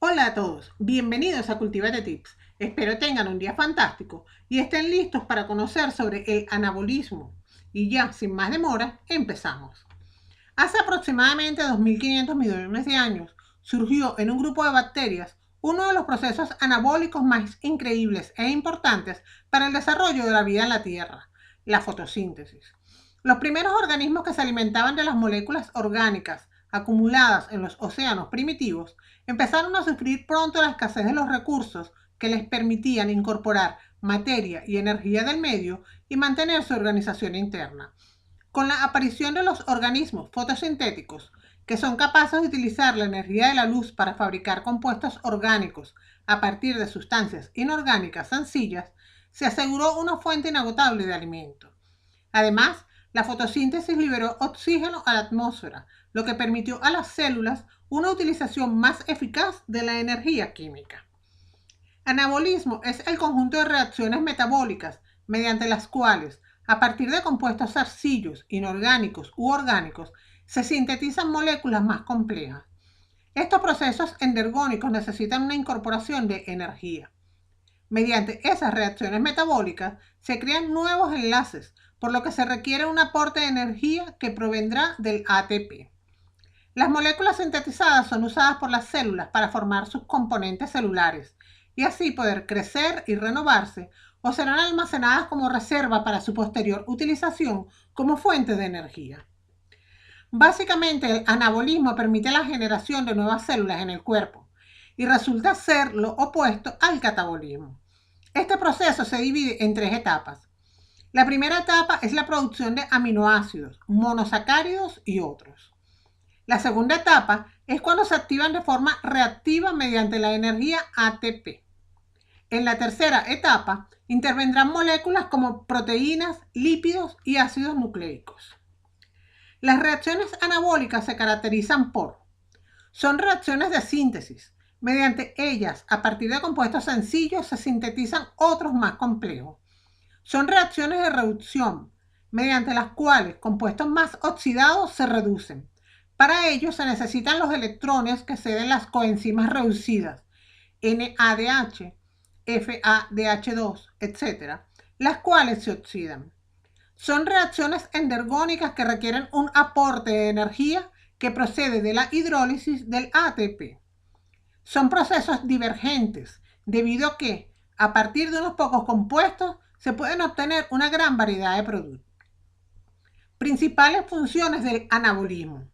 Hola a todos, bienvenidos a Cultivate Tips. Espero tengan un día fantástico y estén listos para conocer sobre el anabolismo. Y ya, sin más demora, empezamos. Hace aproximadamente 2.500 millones de años surgió en un grupo de bacterias uno de los procesos anabólicos más increíbles e importantes para el desarrollo de la vida en la Tierra, la fotosíntesis. Los primeros organismos que se alimentaban de las moléculas orgánicas acumuladas en los océanos primitivos empezaron a sufrir pronto la escasez de los recursos que les permitían incorporar materia y energía del medio y mantener su organización interna. Con la aparición de los organismos fotosintéticos, que son capaces de utilizar la energía de la luz para fabricar compuestos orgánicos a partir de sustancias inorgánicas sencillas, se aseguró una fuente inagotable de alimento. Además, la fotosíntesis liberó oxígeno a la atmósfera, lo que permitió a las células una utilización más eficaz de la energía química. Anabolismo es el conjunto de reacciones metabólicas mediante las cuales, a partir de compuestos sencillos, inorgánicos u orgánicos, se sintetizan moléculas más complejas. Estos procesos endergónicos necesitan una incorporación de energía. Mediante esas reacciones metabólicas se crean nuevos enlaces, por lo que se requiere un aporte de energía que provendrá del ATP. Las moléculas sintetizadas son usadas por las células para formar sus componentes celulares y así poder crecer y renovarse, o serán almacenadas como reserva para su posterior utilización como fuente de energía. Básicamente, el anabolismo permite la generación de nuevas células en el cuerpo y resulta ser lo opuesto al catabolismo. Este proceso se divide en tres etapas. La primera etapa es la producción de aminoácidos, monosacáridos y otros. La segunda etapa es cuando se activan de forma reactiva mediante la energía ATP. En la tercera etapa intervendrán moléculas como proteínas, lípidos y ácidos nucleicos. Las reacciones anabólicas se caracterizan por: son reacciones de síntesis. Mediante ellas, a partir de compuestos sencillos, se sintetizan otros más complejos. Son reacciones de reducción, mediante las cuales compuestos más oxidados se reducen. Para ello se necesitan los electrones que ceden las coenzimas reducidas, NADH, FADH2, etc., las cuales se oxidan. Son reacciones endergónicas que requieren un aporte de energía que procede de la hidrólisis del ATP. Son procesos divergentes, debido a que, a partir de unos pocos compuestos, se pueden obtener una gran variedad de productos. Principales funciones del anabolismo: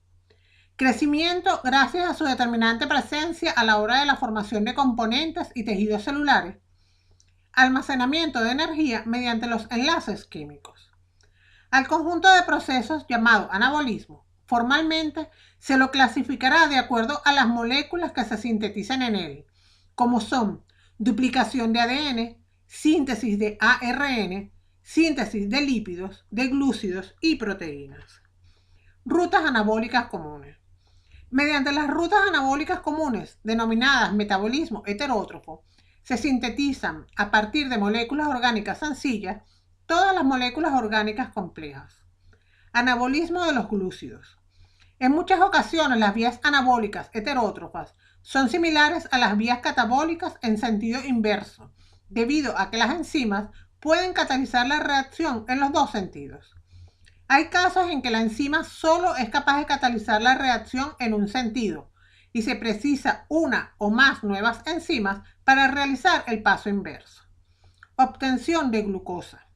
crecimiento gracias a su determinante presencia a la hora de la formación de componentes y tejidos celulares. Almacenamiento de energía mediante los enlaces químicos. Al conjunto de procesos llamado anabolismo, formalmente se lo clasificará de acuerdo a las moléculas que se sintetizan en él, como son duplicación de ADN, síntesis de ARN, síntesis de lípidos, de glúcidos y proteínas. Rutas anabólicas comunes. Mediante las rutas anabólicas comunes, denominadas metabolismo heterótrofo, se sintetizan a partir de moléculas orgánicas sencillas todas las moléculas orgánicas complejas. Anabolismo de los glúcidos. En muchas ocasiones las vías anabólicas heterótrofas son similares a las vías catabólicas en sentido inverso, debido a que las enzimas pueden catalizar la reacción en los dos sentidos. Hay casos en que la enzima solo es capaz de catalizar la reacción en un sentido y se precisa una o más nuevas enzimas para realizar el paso inverso. Obtención de glucosa.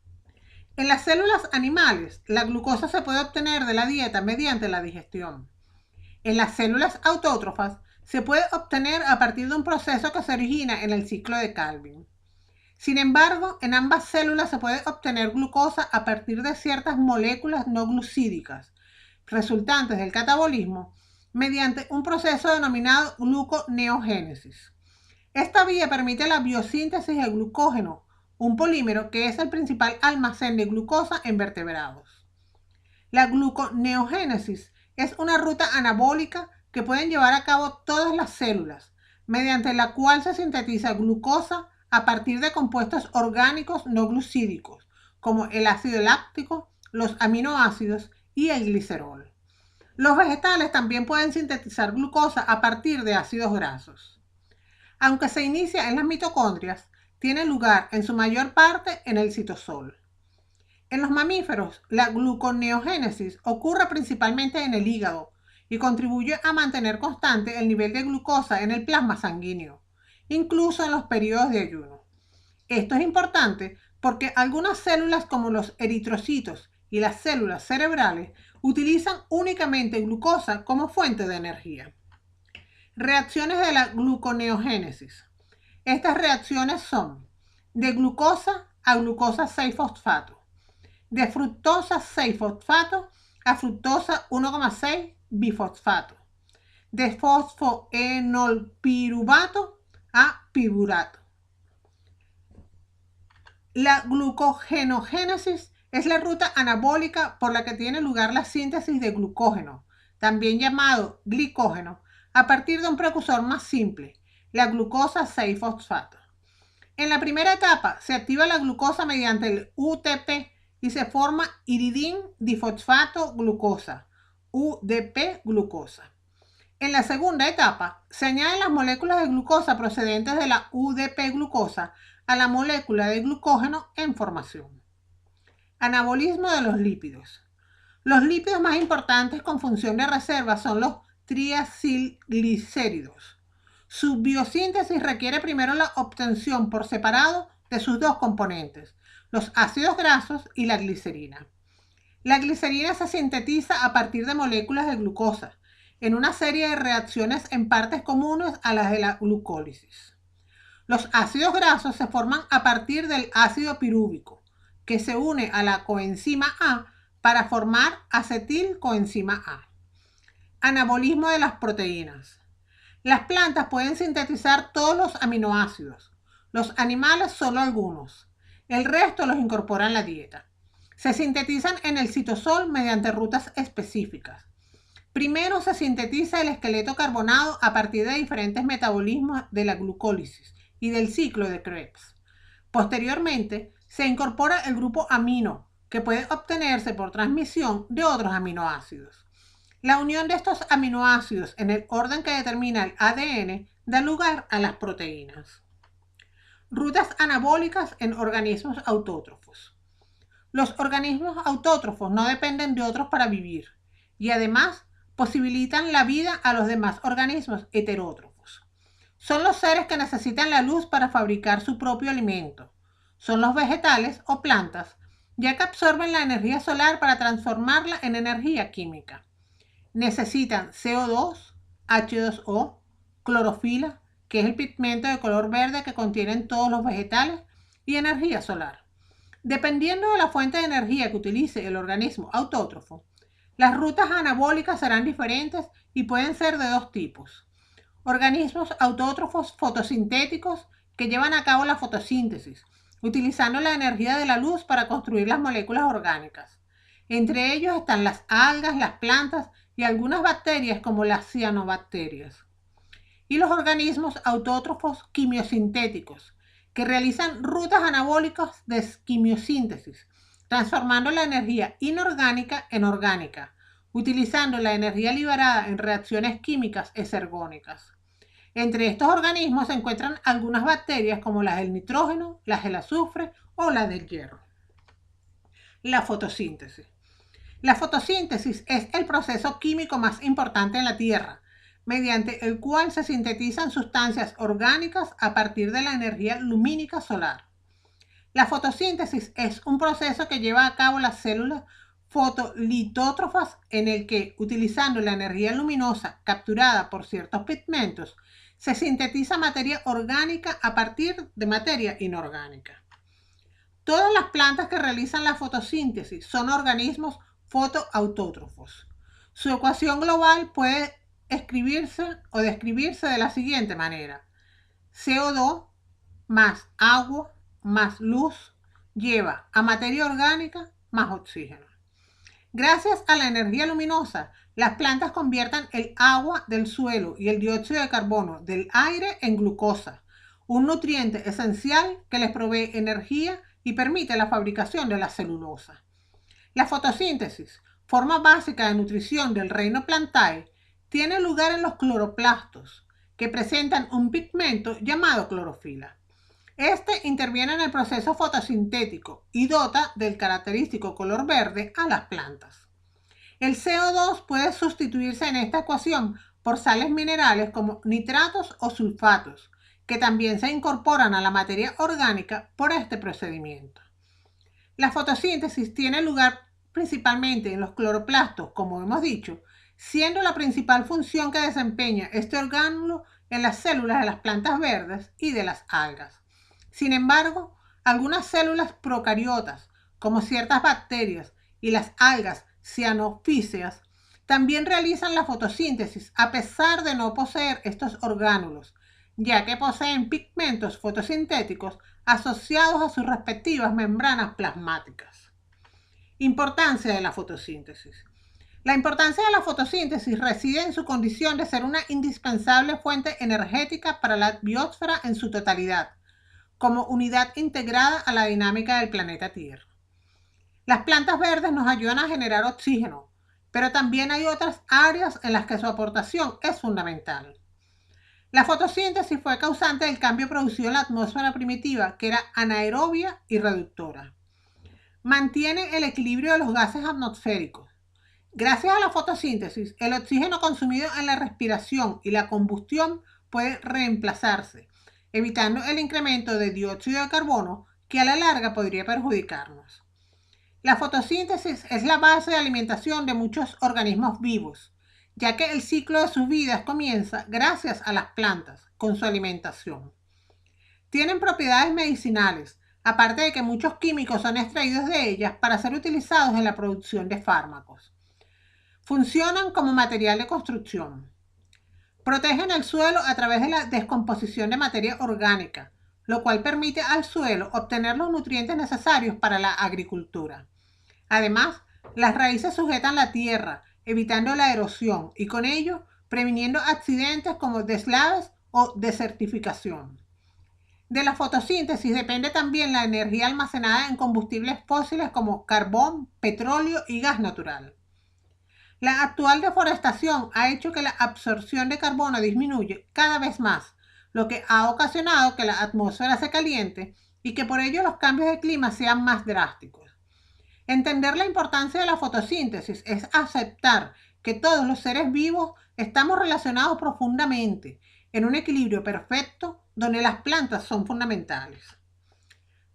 En las células animales, la glucosa se puede obtener de la dieta mediante la digestión. En las células autótrofas, se puede obtener a partir de un proceso que se origina en el ciclo de Calvin. Sin embargo, en ambas células se puede obtener glucosa a partir de ciertas moléculas no glucídicas, resultantes del catabolismo, mediante un proceso denominado gluconeogénesis. Esta vía permite la biosíntesis del glucógeno, un polímero que es el principal almacén de glucosa en vertebrados. La gluconeogénesis es una ruta anabólica que pueden llevar a cabo todas las células, mediante la cual se sintetiza glucosa a partir de compuestos orgánicos no glucídicos, como el ácido láctico, los aminoácidos y el glicerol. Los vegetales también pueden sintetizar glucosa a partir de ácidos grasos. Aunque se inicia en las mitocondrias, tiene lugar en su mayor parte en el citosol. En los mamíferos, la gluconeogénesis ocurre principalmente en el hígado y contribuye a mantener constante el nivel de glucosa en el plasma sanguíneo, incluso en los periodos de ayuno. Esto es importante porque algunas células como los eritrocitos y las células cerebrales utilizan únicamente glucosa como fuente de energía. Reacciones de la gluconeogénesis. Estas reacciones son de glucosa a glucosa 6-fosfato, de fructosa 6-fosfato a fructosa 1,6 bifosfato, de fosfoenolpiruvato a pirurato. La glucogenogénesis es la ruta anabólica por la que tiene lugar la síntesis de glucógeno, también llamado glicógeno, a partir de un precursor más simple, la glucosa 6-fosfato. En la primera etapa se activa la glucosa mediante el UTP y se forma iridín difosfato glucosa, UDP glucosa. En la segunda etapa se añaden las moléculas de glucosa procedentes de la UDP glucosa a la molécula de glucógeno en formación. Anabolismo de los lípidos. Los lípidos más importantes con función de reserva son los triacilglicéridos. Su biosíntesis requiere primero la obtención por separado de sus dos componentes, los ácidos grasos y la glicerina. La glicerina se sintetiza a partir de moléculas de glucosa, en una serie de reacciones en partes comunes a las de la glucólisis. Los ácidos grasos se forman a partir del ácido pirúvico, que se une a la coenzima A para formar acetilcoenzima A. Anabolismo de las proteínas. Las plantas pueden sintetizar todos los aminoácidos, los animales solo algunos. El resto los incorpora en la dieta. Se sintetizan en el citosol mediante rutas específicas. Primero se sintetiza el esqueleto carbonado a partir de diferentes metabolismos de la glucólisis y del ciclo de Krebs. Posteriormente, se incorpora el grupo amino, que puede obtenerse por transmisión de otros aminoácidos. La unión de estos aminoácidos en el orden que determina el ADN da lugar a las proteínas. Rutas anabólicas en organismos autótrofos. Los organismos autótrofos no dependen de otros para vivir y además posibilitan la vida a los demás organismos heterótrofos. Son los seres que necesitan la luz para fabricar su propio alimento. Son los vegetales o plantas, ya que absorben la energía solar para transformarla en energía química. Necesitan CO2, H2O, clorofila, que es el pigmento de color verde que contienen todos los vegetales, y energía solar. Dependiendo de la fuente de energía que utilice el organismo autótrofo, las rutas anabólicas serán diferentes y pueden ser de dos tipos. Organismos autótrofos fotosintéticos que llevan a cabo la fotosíntesis, utilizando la energía de la luz para construir las moléculas orgánicas. Entre ellos están las algas, las plantas y algunas bacterias como las cianobacterias. Y los organismos autótrofos quimiosintéticos, que realizan rutas anabólicas de quimiosíntesis, transformando la energía inorgánica en orgánica, utilizando la energía liberada en reacciones químicas exergónicas. Entre estos organismos se encuentran algunas bacterias como las del nitrógeno, las del azufre o las del hierro. La fotosíntesis. La fotosíntesis es el proceso químico más importante en la Tierra, mediante el cual se sintetizan sustancias orgánicas a partir de la energía lumínica solar. La fotosíntesis es un proceso que lleva a cabo las células fotolitótrofas en el que, utilizando la energía luminosa capturada por ciertos pigmentos, se sintetiza materia orgánica a partir de materia inorgánica. Todas las plantas que realizan la fotosíntesis son organismos fotoautótrofos. Su ecuación global puede escribirse o describirse de la siguiente manera: CO2 más agua más luz lleva a materia orgánica más oxígeno. Gracias a la energía luminosa, las plantas convierten el agua del suelo y el dióxido de carbono del aire en glucosa, un nutriente esencial que les provee energía y permite la fabricación de la celulosa. La fotosíntesis, forma básica de nutrición del reino Plantae, tiene lugar en los cloroplastos, que presentan un pigmento llamado clorofila. Este interviene en el proceso fotosintético y dota del característico color verde a las plantas. El CO2 puede sustituirse en esta ecuación por sales minerales como nitratos o sulfatos, que también se incorporan a la materia orgánica por este procedimiento. La fotosíntesis tiene lugar principalmente en los cloroplastos, como hemos dicho, siendo la principal función que desempeña este orgánulo en las células de las plantas verdes y de las algas. Sin embargo, algunas células procariotas, como ciertas bacterias y las algas cianofíceas, también realizan la fotosíntesis a pesar de no poseer estos orgánulos, ya que poseen pigmentos fotosintéticos asociados a sus respectivas membranas plasmáticas. Importancia de la fotosíntesis. La importancia de la fotosíntesis reside en su condición de ser una indispensable fuente energética para la biosfera en su totalidad, como unidad integrada a la dinámica del planeta Tierra. Las plantas verdes nos ayudan a generar oxígeno, pero también hay otras áreas en las que su aportación es fundamental. La fotosíntesis fue causante del cambio producido en la atmósfera primitiva, que era anaerobia y reductora. Mantiene el equilibrio de los gases atmosféricos. Gracias a la fotosíntesis, el oxígeno consumido en la respiración y la combustión puede reemplazarse, evitando el incremento de dióxido de carbono que a la larga podría perjudicarnos. La fotosíntesis es la base de alimentación de muchos organismos vivos, ya que el ciclo de sus vidas comienza gracias a las plantas, con su alimentación. Tienen propiedades medicinales, aparte de que muchos químicos son extraídos de ellas para ser utilizados en la producción de fármacos. Funcionan como material de construcción. Protegen el suelo a través de la descomposición de materia orgánica, lo cual permite al suelo obtener los nutrientes necesarios para la agricultura. Además, las raíces sujetan la tierra, evitando la erosión y con ello previniendo accidentes como deslaves o desertificación. De la fotosíntesis depende también la energía almacenada en combustibles fósiles como carbón, petróleo y gas natural. La actual deforestación ha hecho que la absorción de carbono disminuya cada vez más, lo que ha ocasionado que la atmósfera se caliente y que por ello los cambios de clima sean más drásticos. Entender la importancia de la fotosíntesis es aceptar que todos los seres vivos estamos relacionados profundamente en un equilibrio perfecto donde las plantas son fundamentales.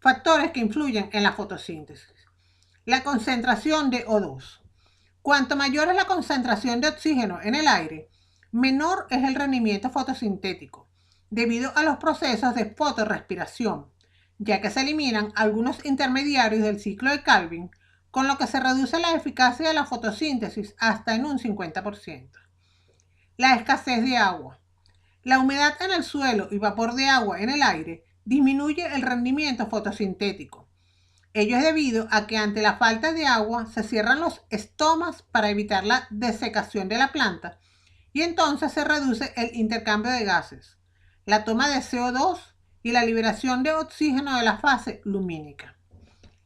Factores que influyen en la fotosíntesis. La concentración de O2. Cuanto mayor es la concentración de oxígeno en el aire, menor es el rendimiento fotosintético, debido a los procesos de fotorrespiración, ya que se eliminan algunos intermediarios del ciclo de Calvin, con lo que se reduce la eficacia de la fotosíntesis hasta en un 50%. La escasez de agua. La humedad en el suelo y vapor de agua en el aire disminuye el rendimiento fotosintético. Ello es debido a que ante la falta de agua se cierran los estomas para evitar la desecación de la planta y entonces se reduce el intercambio de gases, la toma de CO2 y la liberación de oxígeno de la fase lumínica.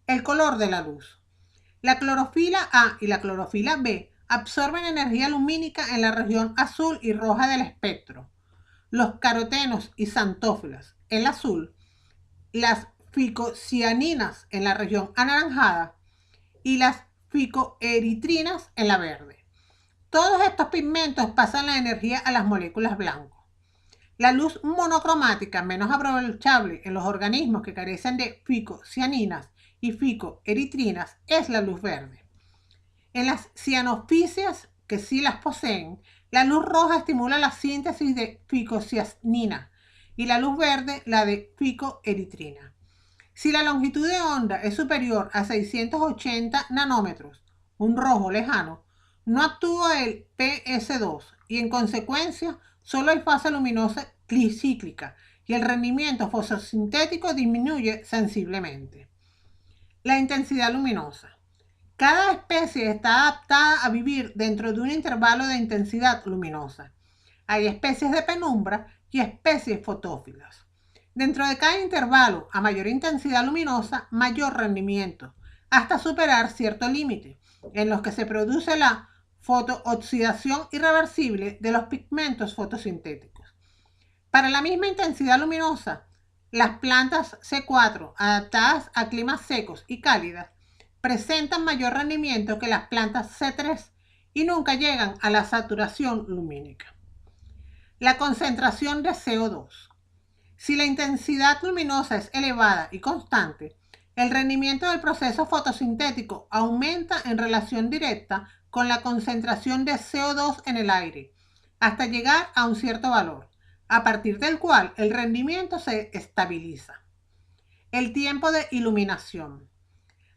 El color de la luz. La clorofila A y la clorofila B absorben energía lumínica en la región azul y roja del espectro. Los carotenos y xantófilas, el azul, las ficocianinas en la región anaranjada y las ficoeritrinas en la verde. Todos estos pigmentos pasan la energía a las moléculas blancas. La luz monocromática menos aprovechable en los organismos que carecen de ficocianinas y ficoeritrinas es la luz verde. En las cianofíceas, que sí las poseen, la luz roja estimula la síntesis de ficocianina y la luz verde la de ficoeritrina. Si la longitud de onda es superior a 680 nanómetros, un rojo lejano, no actúa el PS2 y en consecuencia solo hay fase luminosa cíclica y el rendimiento fotosintético disminuye sensiblemente. La intensidad luminosa. Cada especie está adaptada a vivir dentro de un intervalo de intensidad luminosa. Hay especies de penumbra y especies fotófilas. Dentro de cada intervalo, a mayor intensidad luminosa, mayor rendimiento, hasta superar cierto límite, en los que se produce la fotooxidación irreversible de los pigmentos fotosintéticos. Para la misma intensidad luminosa, las plantas C4, adaptadas a climas secos y cálidos, presentan mayor rendimiento que las plantas C3 y nunca llegan a la saturación lumínica. La concentración de CO2. Si la intensidad luminosa es elevada y constante, el rendimiento del proceso fotosintético aumenta en relación directa con la concentración de CO2 en el aire, hasta llegar a un cierto valor, a partir del cual el rendimiento se estabiliza. El tiempo de iluminación.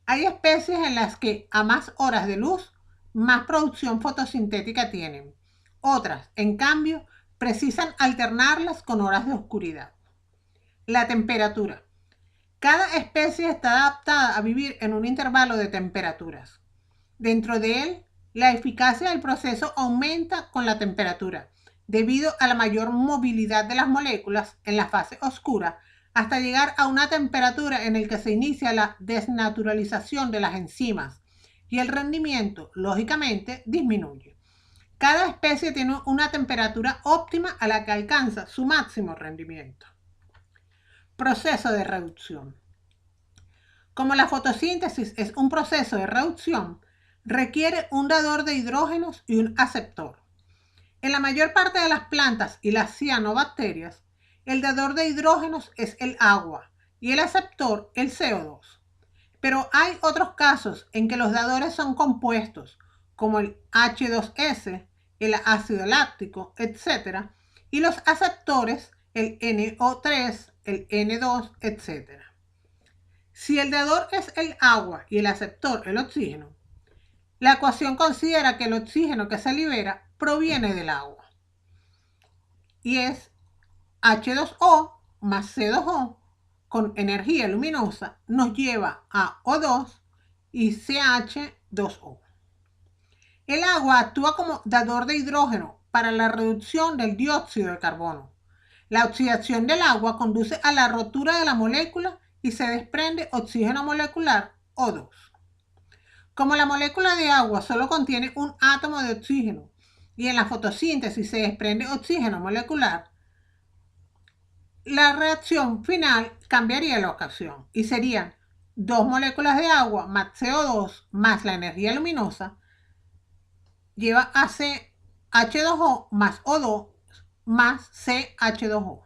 Hay especies en las que a más horas de luz, más producción fotosintética tienen. Otras, en cambio, precisan alternarlas con horas de oscuridad. La temperatura. Cada especie está adaptada a vivir en un intervalo de temperaturas. Dentro de él, la eficacia del proceso aumenta con la temperatura, debido a la mayor movilidad de las moléculas en la fase oscura, hasta llegar a una temperatura en la que se inicia la desnaturalización de las enzimas y el rendimiento, lógicamente, disminuye. Cada especie tiene una temperatura óptima a la que alcanza su máximo rendimiento. Proceso de reducción. Como la fotosíntesis es un proceso de reducción, requiere un dador de hidrógenos y un aceptor. En la mayor parte de las plantas y las cianobacterias, el dador de hidrógenos es el agua y el aceptor el CO2. Pero hay otros casos en que los dadores son compuestos, como el H2S, el ácido láctico, etc., y los aceptores el NO3, el N2, etc. Si el dador es el agua y el aceptor el oxígeno, la ecuación considera que el oxígeno que se libera proviene del agua y es H2O más C2O con energía luminosa nos lleva a O2 y CH2O. El agua actúa como dador de hidrógeno para la reducción del dióxido de carbono. La oxidación del agua conduce a la rotura de la molécula y se desprende oxígeno molecular O2. Como la molécula de agua solo contiene un átomo de oxígeno y en la fotosíntesis se desprende oxígeno molecular, la reacción final cambiaría la ocasión y serían 2 moléculas de agua más CO2 más la energía luminosa lleva a CH2O más O2 más CH2O.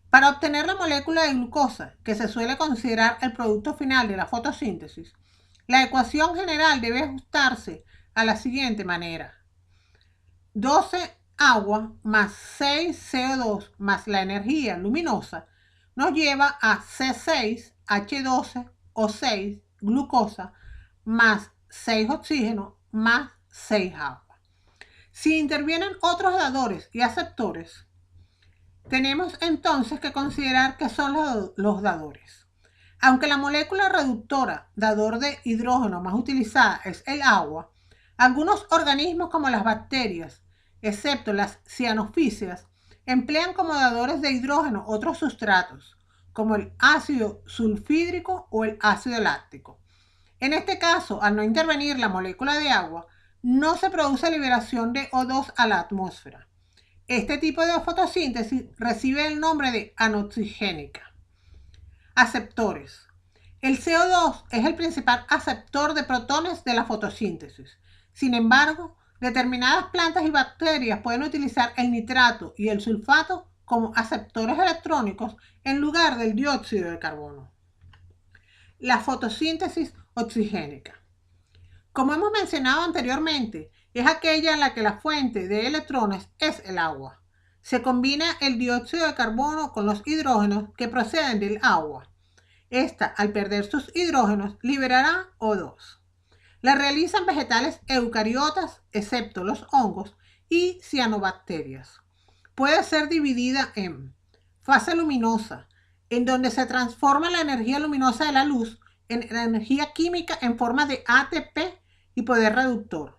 Para obtener la molécula de glucosa, que se suele considerar el producto final de la fotosíntesis, la ecuación general debe ajustarse a la siguiente manera. 12 agua más 6 CO2 más la energía luminosa nos lleva a C6H12O6 glucosa más 6 oxígeno más 6 agua. Si intervienen otros dadores y aceptores, tenemos entonces que considerar que son los dadores. Aunque la molécula reductora, dador de hidrógeno más utilizada es el agua, algunos organismos como las bacterias, excepto las cianofíceas, emplean como dadores de hidrógeno otros sustratos, como el ácido sulfídrico o el ácido láctico. En este caso, al no intervenir la molécula de agua, no se produce liberación de O2 a la atmósfera. Este tipo de fotosíntesis recibe el nombre de anoxigénica. Aceptores. El CO2 es el principal aceptor de protones de la fotosíntesis. Sin embargo, determinadas plantas y bacterias pueden utilizar el nitrato y el sulfato como aceptores electrónicos en lugar del dióxido de carbono. La fotosíntesis oxigénica. Como hemos mencionado anteriormente, es aquella en la que la fuente de electrones es el agua. Se combina el dióxido de carbono con los hidrógenos que proceden del agua. Esta, al perder sus hidrógenos, liberará O2. La realizan vegetales eucariotas, excepto los hongos, y cianobacterias. Puede ser dividida en fase luminosa, en donde se transforma la energía luminosa de la luz en energía química en forma de ATP y poder reductor,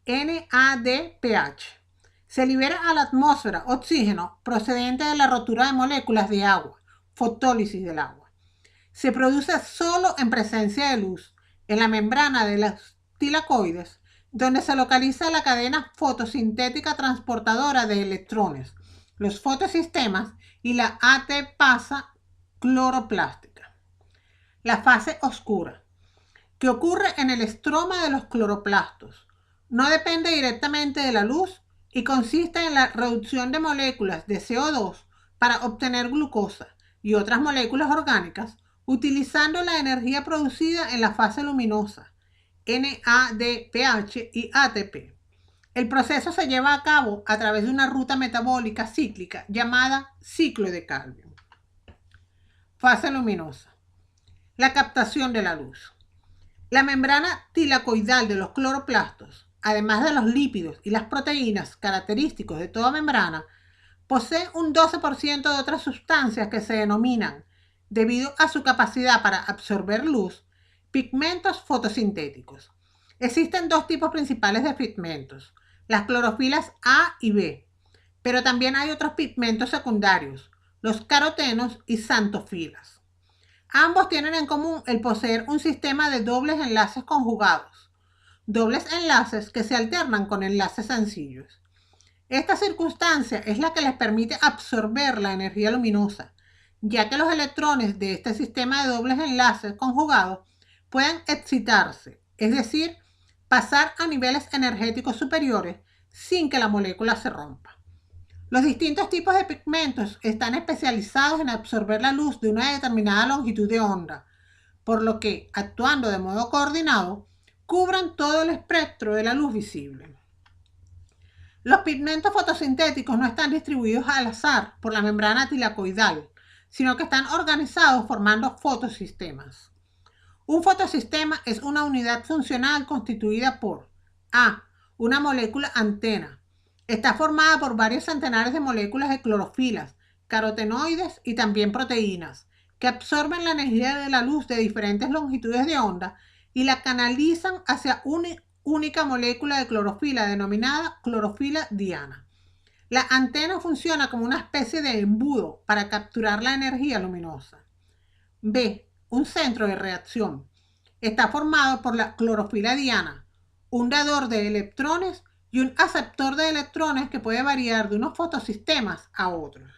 NADPH. Se libera a la atmósfera oxígeno procedente de la rotura de moléculas de agua, fotólisis del agua. Se produce solo en presencia de luz, en la membrana de los tilacoides, donde se localiza la cadena fotosintética transportadora de electrones, los fotosistemas y la AT-pasa cloroplástica. La fase oscura, que ocurre en el estroma de los cloroplastos, no depende directamente de la luz y consiste en la reducción de moléculas de CO2 para obtener glucosa y otras moléculas orgánicas utilizando la energía producida en la fase luminosa, NADPH y ATP. El proceso se lleva a cabo a través de una ruta metabólica cíclica llamada ciclo de Calvin. Fase luminosa. La captación de la luz. La membrana tilacoidal de los cloroplastos, además de los lípidos y las proteínas característicos de toda membrana, posee un 12% de otras sustancias que se denominan, debido a su capacidad para absorber luz, pigmentos fotosintéticos. Existen dos tipos principales de pigmentos, las clorofilas A y B, pero también hay otros pigmentos secundarios, los carotenos y xantofilas. Ambos tienen en común el poseer un sistema de dobles enlaces conjugados, dobles enlaces que se alternan con enlaces sencillos. Esta circunstancia es la que les permite absorber la energía luminosa, ya que los electrones de este sistema de dobles enlaces conjugados pueden excitarse, es decir, pasar a niveles energéticos superiores sin que la molécula se rompa. Los distintos tipos de pigmentos están especializados en absorber la luz de una determinada longitud de onda, por lo que, actuando de modo coordinado, cubren todo el espectro de la luz visible. Los pigmentos fotosintéticos no están distribuidos al azar por la membrana tilacoidal, sino que están organizados formando fotosistemas. Un fotosistema es una unidad funcional constituida por A. Una molécula antena. Está formada por varios centenares de moléculas de clorofilas, carotenoides y también proteínas, que absorben la energía de la luz de diferentes longitudes de onda y la canalizan hacia una única molécula de clorofila denominada clorofila diana. La antena funciona como una especie de embudo para capturar la energía luminosa. B. Un centro de reacción. Está formado por la clorofila diana, un dador de electrones y un aceptor de electrones que puede variar de unos fotosistemas a otros.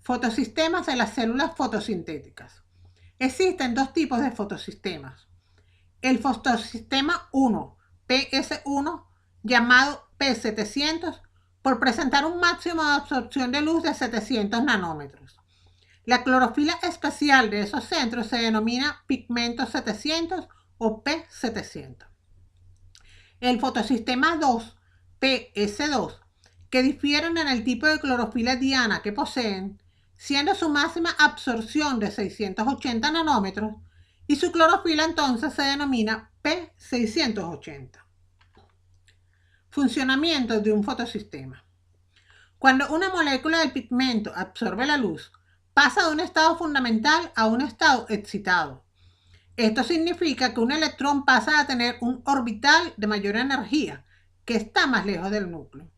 Fotosistemas de las células fotosintéticas. Existen dos tipos de fotosistemas. El fotosistema 1, PS1, llamado P700, por presentar un máximo de absorción de luz de 700 nanómetros. La clorofila especial de esos centros se denomina pigmento 700 o P700. El fotosistema 2, PS2, que difieren en el tipo de clorofila diana que poseen, siendo su máxima absorción de 680 nanómetros, y su clorofila entonces se denomina P680. Funcionamiento de un fotosistema. Cuando una molécula del pigmento absorbe la luz, pasa de un estado fundamental a un estado excitado. Esto significa que un electrón pasa a tener un orbital de mayor energía, que está más lejos del núcleo.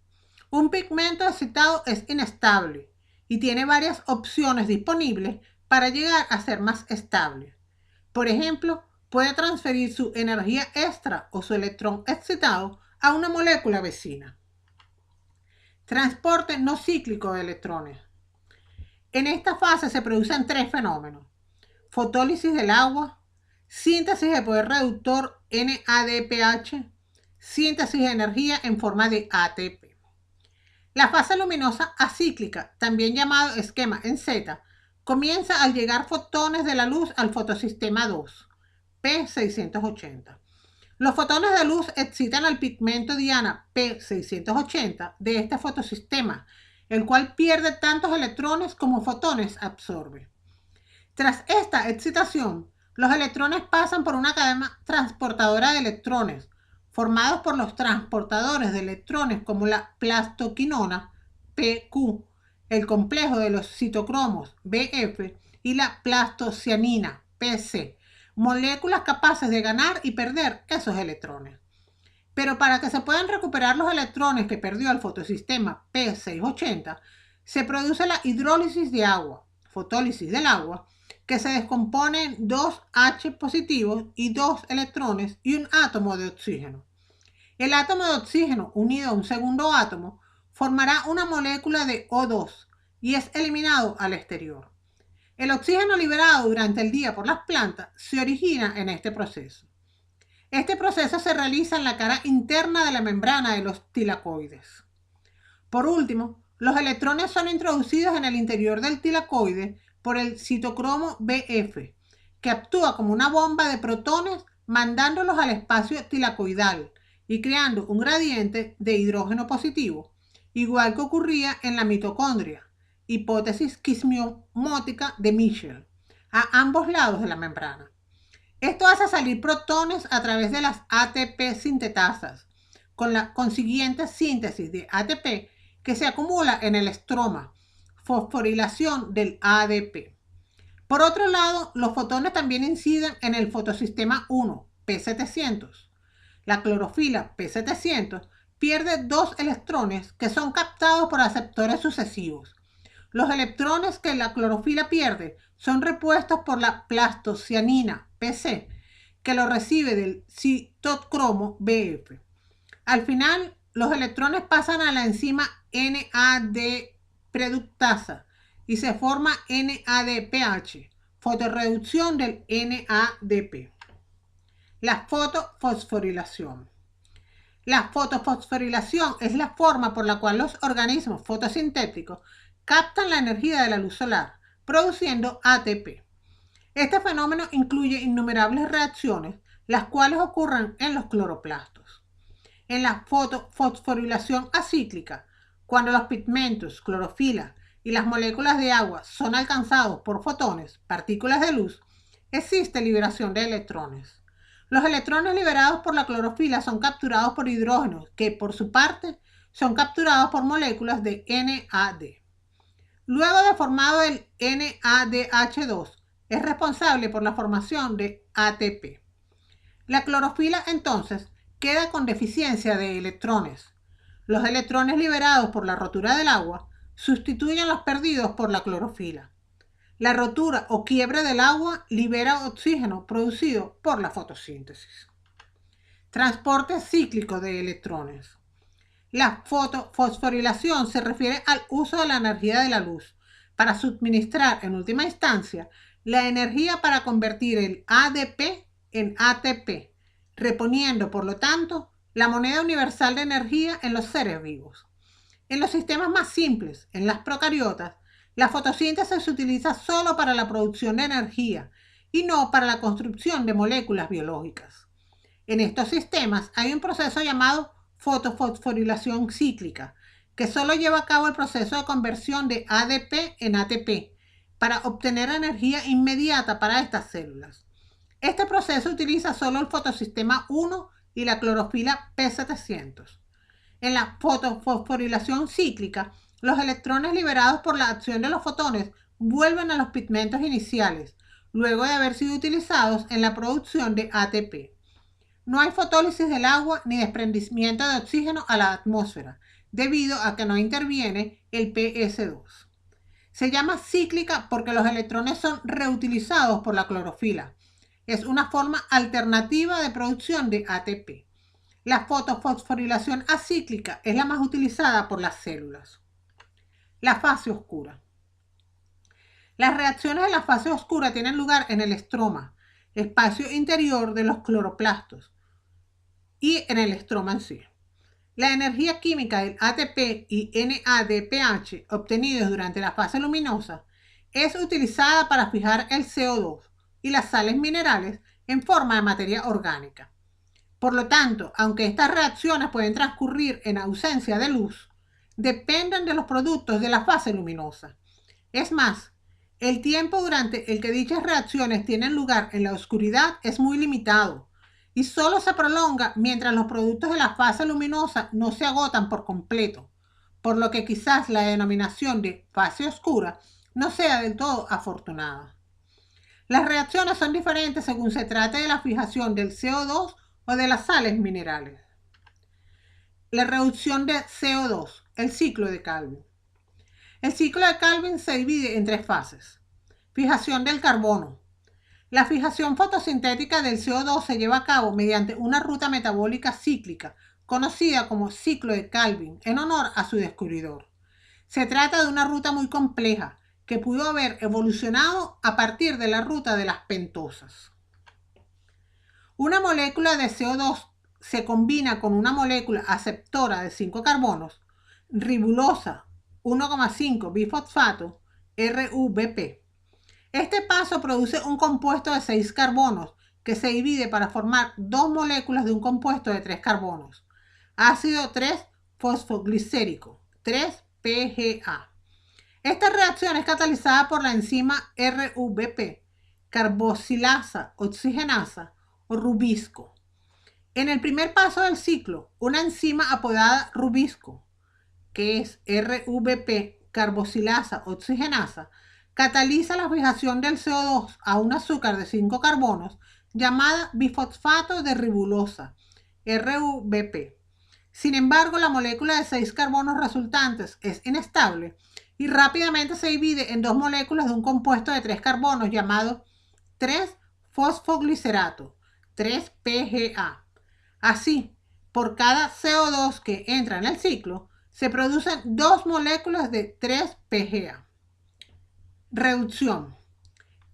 Un pigmento excitado es inestable y tiene varias opciones disponibles para llegar a ser más estable. Por ejemplo, puede transferir su energía extra o su electrón excitado a una molécula vecina. Transporte no cíclico de electrones. En esta fase se producen tres fenómenos: fotólisis del agua, síntesis de poder reductor NADPH, síntesis de energía en forma de ATP. La fase luminosa acíclica, también llamado esquema en Z, comienza al llegar fotones de la luz al fotosistema 2, P680. Los fotones de luz excitan al pigmento diana P680 de este fotosistema, el cual pierde tantos electrones como fotones absorbe. Tras esta excitación, los electrones pasan por una cadena transportadora de electrones, formados por los transportadores de electrones como la plastoquinona, PQ, el complejo de los citocromos, BF, y la plastocianina, PC, moléculas capaces de ganar y perder esos electrones. Pero para que se puedan recuperar los electrones que perdió el fotosistema P680, se produce la hidrólisis de agua, fotólisis del agua, que se descompone en 2 H positivos y 2 electrones y un átomo de oxígeno. El átomo de oxígeno unido a un segundo átomo formará una molécula de O2 y es eliminado al exterior. El oxígeno liberado durante el día por las plantas se origina en este proceso. Este proceso se realiza en la cara interna de la membrana de los tilacoides. Por último, los electrones son introducidos en el interior del tilacoide por el citocromo Bf, que actúa como una bomba de protones mandándolos al espacio tilacoidal y creando un gradiente de hidrógeno positivo, igual que ocurría en la mitocondria, hipótesis quismomótica de Michel, a ambos lados de la membrana. Esto hace salir protones a través de las ATP sintetasas, con la consiguiente síntesis de ATP que se acumula en el estroma, fosforilación del ADP. Por otro lado, los fotones también inciden en el fotosistema 1, P700. La clorofila P700 pierde 2 electrones que son captados por aceptores sucesivos. Los electrones que la clorofila pierde son repuestos por la plastocianina PC, que lo recibe del citocromo Bf. Al final, los electrones pasan a la enzima NAD reductasa y se forma NADPH, fotorreducción del NADP. La fotofosforilación. La fotofosforilación es la forma por la cual los organismos fotosintéticos captan la energía de la luz solar, produciendo ATP. Este fenómeno incluye innumerables reacciones, las cuales ocurren en los cloroplastos. En la fotofosforilación acíclica, cuando los pigmentos, clorofila y las moléculas de agua son alcanzados por fotones, partículas de luz, existe liberación de electrones. Los electrones liberados por la clorofila son capturados por hidrógenos, que por su parte son capturados por moléculas de NAD. Luego de formado el NADH2, es responsable por la formación de ATP. La clorofila entonces queda con deficiencia de electrones. Los electrones liberados por la rotura del agua sustituyen los perdidos por la clorofila. La rotura o quiebre del agua libera oxígeno producido por la fotosíntesis. Transporte cíclico de electrones. La fotofosforilación se refiere al uso de la energía de la luz para suministrar en última instancia la energía para convertir el ADP en ATP, reponiendo por lo tanto la moneda universal de energía en los seres vivos. En los sistemas más simples, en las procariotas, la fotosíntesis se utiliza solo para la producción de energía y no para la construcción de moléculas biológicas. En estos sistemas hay un proceso llamado fotofosforilación cíclica, que solo lleva a cabo el proceso de conversión de ADP en ATP para obtener energía inmediata para estas células. Este proceso utiliza solo el fotosistema 1 y la clorofila P700. En la fotofosforilación cíclica, los electrones liberados por la acción de los fotones vuelven a los pigmentos iniciales, luego de haber sido utilizados en la producción de ATP. No hay fotólisis del agua ni desprendimiento de oxígeno a la atmósfera, debido a que no interviene el PS2. Se llama cíclica porque los electrones son reutilizados por la clorofila. Es una forma alternativa de producción de ATP. La fotofosforilación acíclica es la más utilizada por las células. La fase oscura. Las reacciones de la fase oscura tienen lugar en el estroma, espacio interior de los cloroplastos, y en el estroma en sí. La energía química del ATP y NADPH obtenidos durante la fase luminosa es utilizada para fijar el CO2 y las sales minerales en forma de materia orgánica. Por lo tanto, aunque estas reacciones pueden transcurrir en ausencia de luz, dependen de los productos de la fase luminosa. Es más, el tiempo durante el que dichas reacciones tienen lugar en la oscuridad es muy limitado y solo se prolonga mientras los productos de la fase luminosa no se agotan por completo, por lo que quizás la denominación de fase oscura no sea del todo afortunada. Las reacciones son diferentes según se trate de la fijación del CO2 o de las sales minerales. La reducción de CO2, el ciclo de Calvin. El ciclo de Calvin se divide en 3 fases. Fijación del carbono. La fijación fotosintética del CO2 se lleva a cabo mediante una ruta metabólica cíclica conocida como ciclo de Calvin en honor a su descubridor. Se trata de una ruta muy compleja que pudo haber evolucionado a partir de la ruta de las pentosas. Una molécula de CO2 se combina con una molécula aceptora de 5 carbonos, ribulosa 1,5 bifosfato, RUBP. Este paso produce un compuesto de 6 carbonos que se divide para formar dos moléculas de un compuesto de 3 carbonos, ácido 3-fosfoglicérico, 3-PGA. Esta reacción es catalizada por la enzima RUBP, carboxilasa oxigenasa o rubisco. En el primer paso del ciclo, una enzima apodada rubisco, que es RUBP carboxilasa oxigenasa, cataliza la fijación del CO2 a un azúcar de 5 carbonos llamada bifosfato de ribulosa, RUBP. Sin embargo, la molécula de 6 carbonos resultantes es inestable y rápidamente se divide en dos moléculas de un compuesto de 3 carbonos llamado 3-fosfoglicerato, 3-PGA. Así, por cada CO2 que entra en el ciclo, se producen dos moléculas de 3-PGA. Reducción.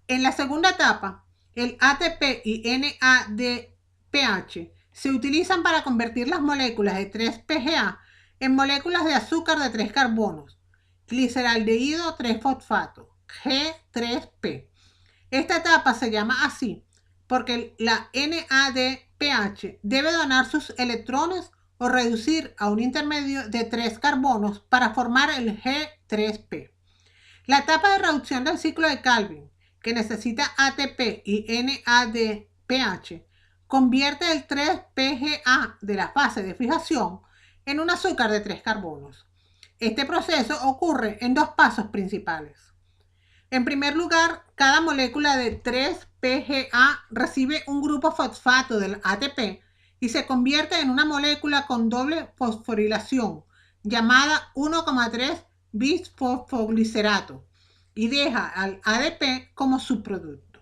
En la segunda etapa, el ATP y NADPH se utilizan para convertir las moléculas de 3-PGA en moléculas de azúcar de 3 carbonos, gliceraldehído 3-fosfato, G3P. Esta etapa se llama así porque la NADPH debe donar sus electrones o reducir a un intermedio de 3 carbonos para formar el G3P. La etapa de reducción del ciclo de Calvin, que necesita ATP y NADPH, convierte el 3-PGA de la fase de fijación en un azúcar de 3 carbonos. Este proceso ocurre en dos pasos principales. En primer lugar, cada molécula de 3-PGA recibe un grupo fosfato del ATP y se convierte en una molécula con doble fosforilación llamada 1,3 bisfosfoglicerato y deja al ADP como subproducto.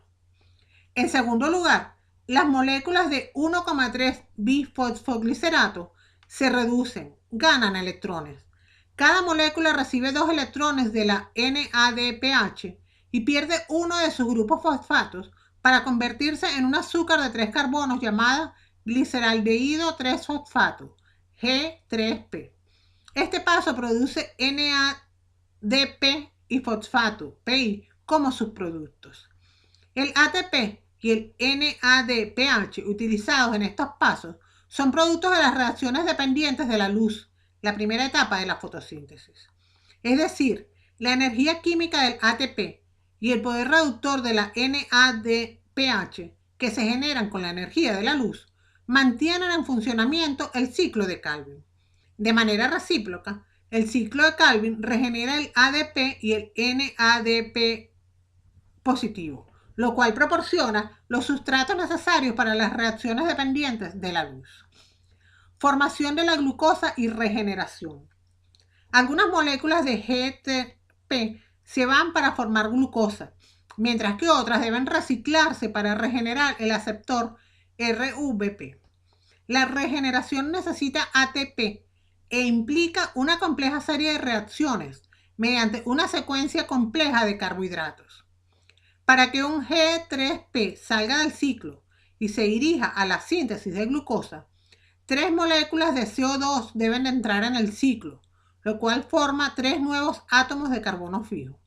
En segundo lugar, las moléculas de 1,3 bisfosfoglicerato se reducen, ganan electrones. Cada molécula recibe 2 electrones de la NADPH y pierde uno de sus grupos fosfatos para convertirse en un azúcar de 3 carbonos llamada gliceraldehído 3-fosfato, G3P. Este paso produce NADP y fosfato, PI, como subproductos. El ATP y el NADPH utilizados en estos pasos son productos de las reacciones dependientes de la luz, la primera etapa de la fotosíntesis. Es decir, la energía química del ATP y el poder reductor de la NADPH, que se generan con la energía de la luz, mantienen en funcionamiento el ciclo de Calvin. De manera recíproca, el ciclo de Calvin regenera el ADP y el NADP positivo, lo cual proporciona los sustratos necesarios para las reacciones dependientes de la luz. Formación de la glucosa y regeneración. Algunas moléculas de G3P se van para formar glucosa, mientras que otras deben reciclarse para regenerar el aceptor RUBP. La regeneración necesita ATP e implica una compleja serie de reacciones mediante una secuencia compleja de carbohidratos. Para que un G3P salga del ciclo y se dirija a la síntesis de glucosa, 3 moléculas de CO2 deben entrar en el ciclo, lo cual forma 3 nuevos átomos de carbono fijo.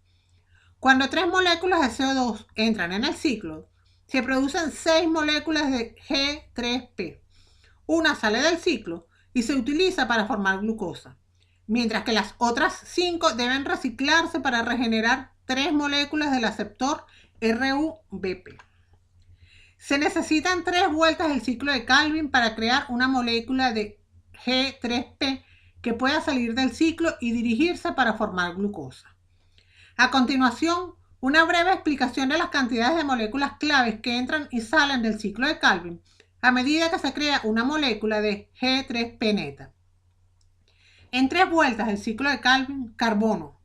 Cuando 3 moléculas de CO2 entran en el ciclo, se producen 6 moléculas de G3P. Una sale del ciclo y se utiliza para formar glucosa, mientras que las otras 5 deben reciclarse para regenerar 3 moléculas del aceptor RUBP. Se necesitan 3 vueltas del ciclo de Calvin para crear una molécula de G3P que pueda salir del ciclo y dirigirse para formar glucosa. A continuación, una breve explicación de las cantidades de moléculas claves que entran y salen del ciclo de Calvin a medida que se crea una molécula de G3P neta. En 3 vueltas del ciclo de Calvin, carbono.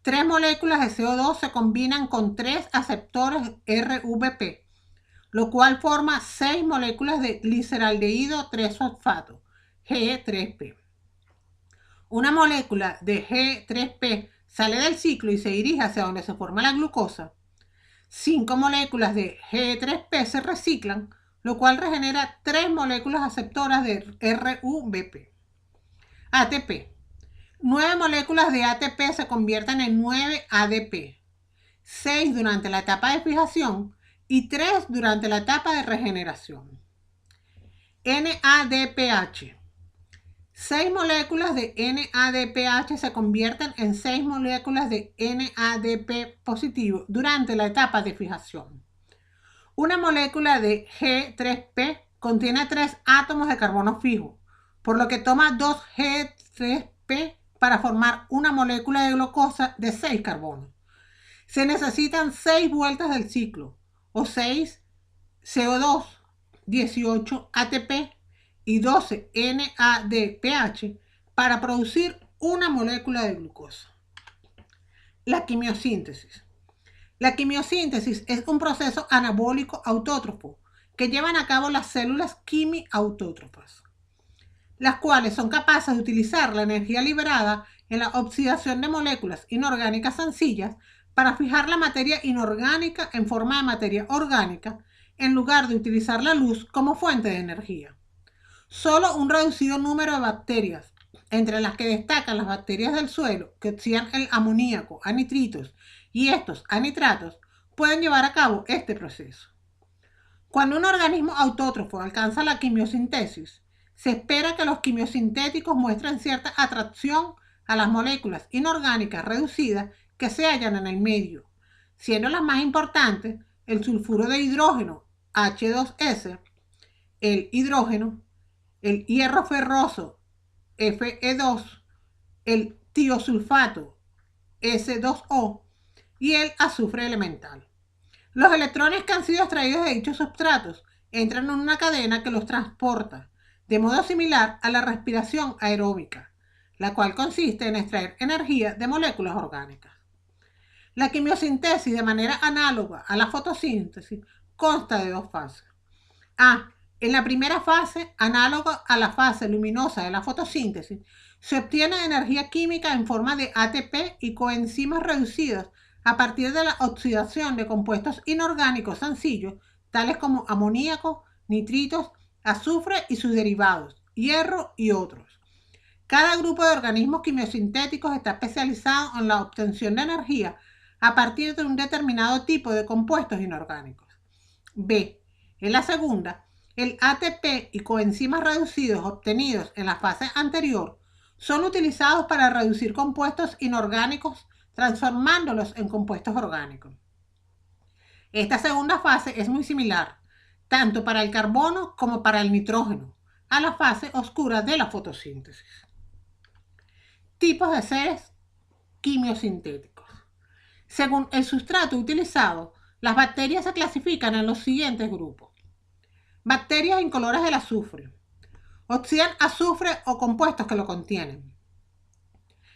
3 moléculas de CO2 se combinan con 3 aceptores RUBP, lo cual forma 6 moléculas de gliceraldehído 3-fosfato, G3P. Una molécula de G3P sale del ciclo y se dirige hacia donde se forma la glucosa. 5 moléculas de G3P se reciclan, lo cual regenera 3 moléculas aceptoras de RUBP. ATP. 9 moléculas de ATP se convierten en 9 ADP, 6 durante la etapa de fijación y 3 durante la etapa de regeneración. NADPH. 6 moléculas de NADPH se convierten en 6 moléculas de NADP positivo durante la etapa de fijación. Una molécula de G3P contiene 3 átomos de carbono fijo, por lo que toma 2 G3P para formar una molécula de glucosa de 6 carbonos. Se necesitan 6 vueltas del ciclo, o 6 CO2, 18 ATP y 12 NADPH para producir una molécula de glucosa. La quimiosíntesis. La quimiosíntesis es un proceso anabólico autótrofo que llevan a cabo las células quimiautótrofas, las cuales son capaces de utilizar la energía liberada en la oxidación de moléculas inorgánicas sencillas para fijar la materia inorgánica en forma de materia orgánica en lugar de utilizar la luz como fuente de energía. Solo un reducido número de bacterias, entre las que destacan las bacterias del suelo que oxidan el amoníaco a nitritos y estos a nitratos, pueden llevar a cabo este proceso. Cuando un organismo autótrofo alcanza la quimiosintesis, se espera que los quimiosintéticos muestren cierta atracción a las moléculas inorgánicas reducidas que se hallan en el medio, siendo las más importantes el sulfuro de hidrógeno H2S, el hidrógeno, el hierro ferroso Fe2, el tiosulfato S2O y el azufre elemental. Los electrones que han sido extraídos de dichos sustratos entran en una cadena que los transporta, de modo similar a la respiración aeróbica, la cual consiste en extraer energía de moléculas orgánicas. La quimiosintesis, de manera análoga a la fotosíntesis, consta de 2 fases. En la primera fase, análoga a la fase luminosa de la fotosíntesis, se obtiene energía química en forma de ATP y coenzimas reducidas a partir de la oxidación de compuestos inorgánicos sencillos, tales como amoníaco, nitritos, azufre y sus derivados, hierro y otros. Cada grupo de organismos quimiosintéticos está especializado en la obtención de energía a partir de un determinado tipo de compuestos inorgánicos. En la segunda, el ATP y coenzimas reducidos obtenidos en la fase anterior son utilizados para reducir compuestos inorgánicos, transformándolos en compuestos orgánicos. Esta segunda fase es muy similar, tanto para el carbono como para el nitrógeno, a la fase oscura de la fotosíntesis. Tipos de seres quimiosintéticos. Según el sustrato utilizado, las bacterias se clasifican en los siguientes grupos. Bacterias incoloras del azufre. Oxidan azufre o compuestos que lo contienen.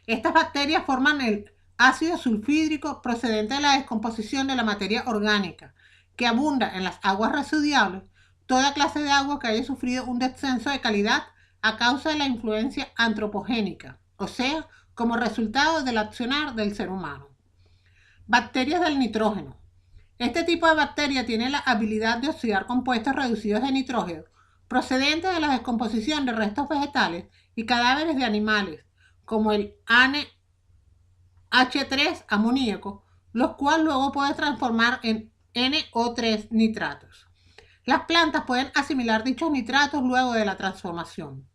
Estas bacterias forman el ácido sulfídrico procedente de la descomposición de la materia orgánica, que abunda en las aguas residuales, toda clase de agua que haya sufrido un descenso de calidad a causa de la influencia antropogénica, o sea, como resultado del accionar del ser humano. Bacterias del nitrógeno. Este tipo de bacteria tiene la habilidad de oxidar compuestos reducidos de nitrógeno procedentes de la descomposición de restos vegetales y cadáveres de animales, como el NH3 amoníaco, los cuales luego puede transformar en NO3 nitratos. Las plantas pueden asimilar dichos nitratos luego de la transformación.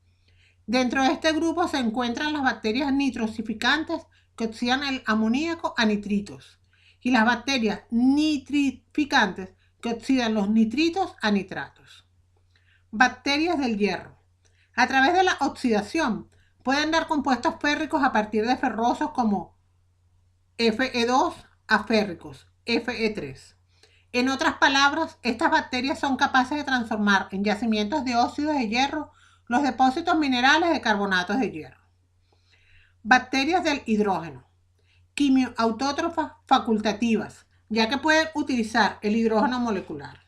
Dentro de este grupo se encuentran las bacterias nitrosificantes que oxidan el amoníaco a nitritos y las bacterias nitrificantes que oxidan los nitritos a nitratos. Bacterias del hierro. A través de la oxidación pueden dar compuestos férricos a partir de ferrosos como Fe2 a férricos, Fe3. En otras palabras, estas bacterias son capaces de transformar en yacimientos de óxidos de hierro los depósitos minerales de carbonatos de hierro. Bacterias del hidrógeno. Quimioautótrofas facultativas, ya que pueden utilizar el hidrógeno molecular.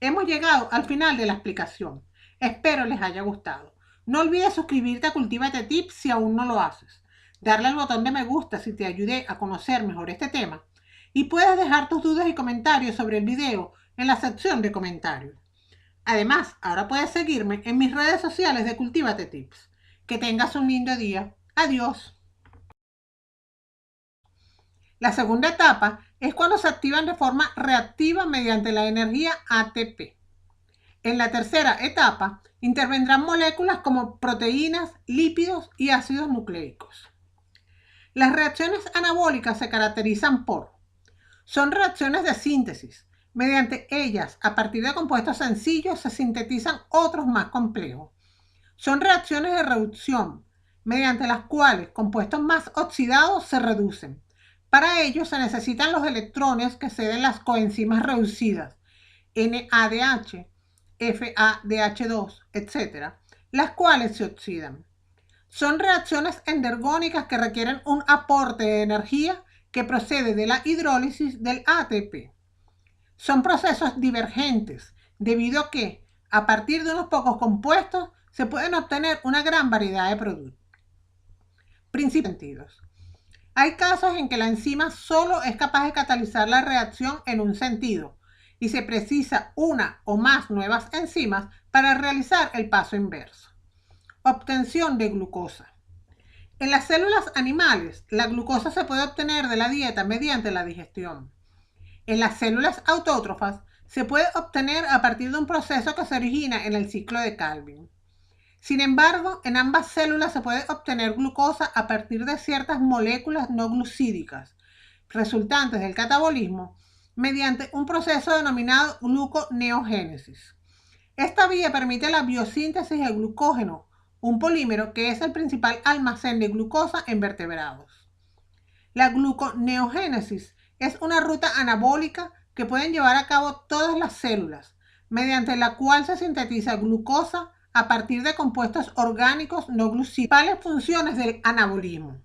Hemos llegado al final de la explicación. Espero les haya gustado. No olvides suscribirte a Cultívate Tips si aún no lo haces, darle al botón de me gusta si te ayudé a conocer mejor este tema y puedes dejar tus dudas y comentarios sobre el video en la sección de comentarios. Además, ahora puedes seguirme en mis redes sociales de Cultívate Tips. Que tengas un lindo día. Adiós. La segunda etapa es cuando se activan de forma reactiva mediante la energía ATP. En la tercera etapa intervendrán moléculas como proteínas, lípidos y ácidos nucleicos. Las reacciones anabólicas se caracterizan son reacciones de síntesis. Mediante ellas, a partir de compuestos sencillos, se sintetizan otros más complejos. Son reacciones de reducción, mediante las cuales compuestos más oxidados se reducen. Para ello se necesitan los electrones que ceden las coenzimas reducidas, NADH, FADH2, etc., las cuales se oxidan. Son reacciones endergónicas que requieren un aporte de energía que procede de la hidrólisis del ATP. Son procesos divergentes, debido a que, a partir de unos pocos compuestos, se pueden obtener una gran variedad de productos. Principios sentidos. Hay casos en que la enzima solo es capaz de catalizar la reacción en un sentido y se precisa una o más nuevas enzimas para realizar el paso inverso. Obtención de glucosa. En las células animales, la glucosa se puede obtener de la dieta mediante la digestión. En las células autótrofas se puede obtener a partir de un proceso que se origina en el ciclo de Calvin. Sin embargo, en ambas células se puede obtener glucosa a partir de ciertas moléculas no glucídicas, resultantes del catabolismo, mediante un proceso denominado gluconeogénesis. Esta vía permite la biosíntesis del glucógeno, un polímero que es el principal almacén de glucosa en vertebrados. La gluconeogénesis es una ruta anabólica que pueden llevar a cabo todas las células, mediante la cual se sintetiza glucosa a partir de compuestos orgánicos no glucídicos. Principales funciones del anabolismo.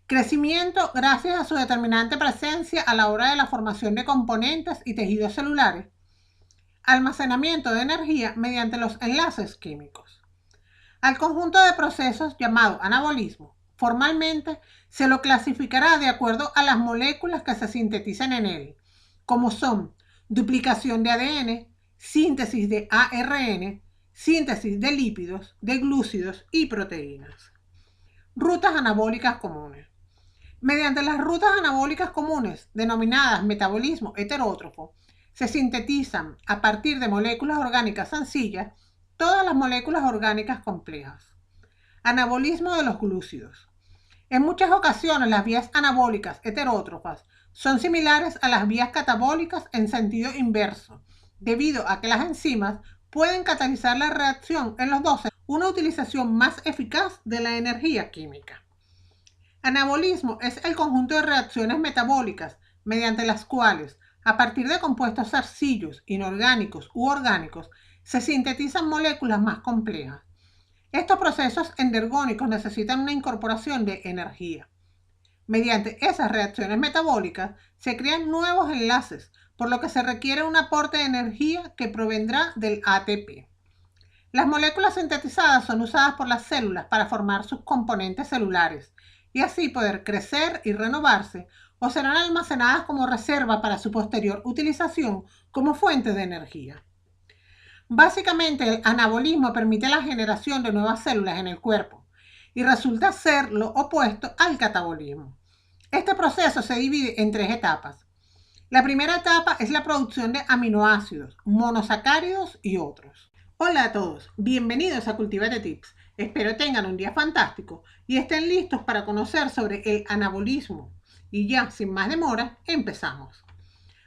Crecimiento gracias a su determinante presencia a la hora de la formación de componentes y tejidos celulares. Almacenamiento de energía mediante los enlaces químicos. Al conjunto de procesos llamado anabolismo, formalmente se lo clasificará de acuerdo a las moléculas que se sintetizan en él, como son duplicación de ADN, síntesis de ARN, síntesis de lípidos, de glúcidos y proteínas. Rutas anabólicas comunes. Mediante las rutas anabólicas comunes, denominadas metabolismo heterótrofo, se sintetizan a partir de moléculas orgánicas sencillas todas las moléculas orgánicas complejas. Anabolismo de los glúcidos. En muchas ocasiones las vías anabólicas heterótrofas son similares a las vías catabólicas en sentido inverso, debido a que las enzimas pueden catalizar la reacción en los dos, una utilización más eficaz de la energía química. Anabolismo es el conjunto de reacciones metabólicas mediante las cuales, a partir de compuestos sencillos, inorgánicos u orgánicos, se sintetizan moléculas más complejas. Estos procesos endergónicos necesitan una incorporación de energía. Mediante esas reacciones metabólicas se crean nuevos enlaces, por lo que se requiere un aporte de energía que provendrá del ATP. Las moléculas sintetizadas son usadas por las células para formar sus componentes celulares y así poder crecer y renovarse, o serán almacenadas como reserva para su posterior utilización como fuente de energía. Básicamente, el anabolismo permite la generación de nuevas células en el cuerpo y resulta ser lo opuesto al catabolismo. Este proceso se divide en tres etapas. La primera etapa es la producción de aminoácidos, monosacáridos y otros. Hola a todos, bienvenidos a Cultívate Tips. Espero tengan un día fantástico y estén listos para conocer sobre el anabolismo. Y ya, sin más demora, empezamos.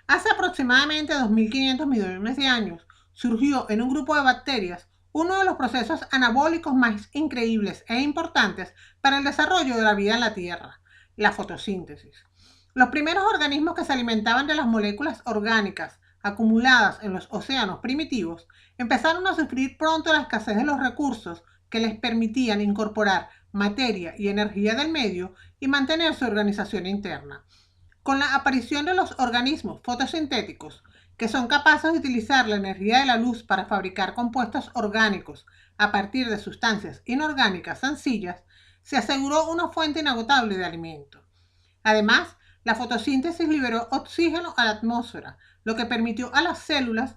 Hace aproximadamente 2.500 millones de años, surgió en un grupo de bacterias uno de los procesos anabólicos más increíbles e importantes para el desarrollo de la vida en la Tierra, la fotosíntesis. Los primeros organismos que se alimentaban de las moléculas orgánicas acumuladas en los océanos primitivos empezaron a sufrir pronto la escasez de los recursos que les permitían incorporar materia y energía del medio y mantener su organización interna. Con la aparición de los organismos fotosintéticos, que son capaces de utilizar la energía de la luz para fabricar compuestos orgánicos a partir de sustancias inorgánicas sencillas, se aseguró una fuente inagotable de alimento. Además, la fotosíntesis liberó oxígeno a la atmósfera, lo que permitió a las células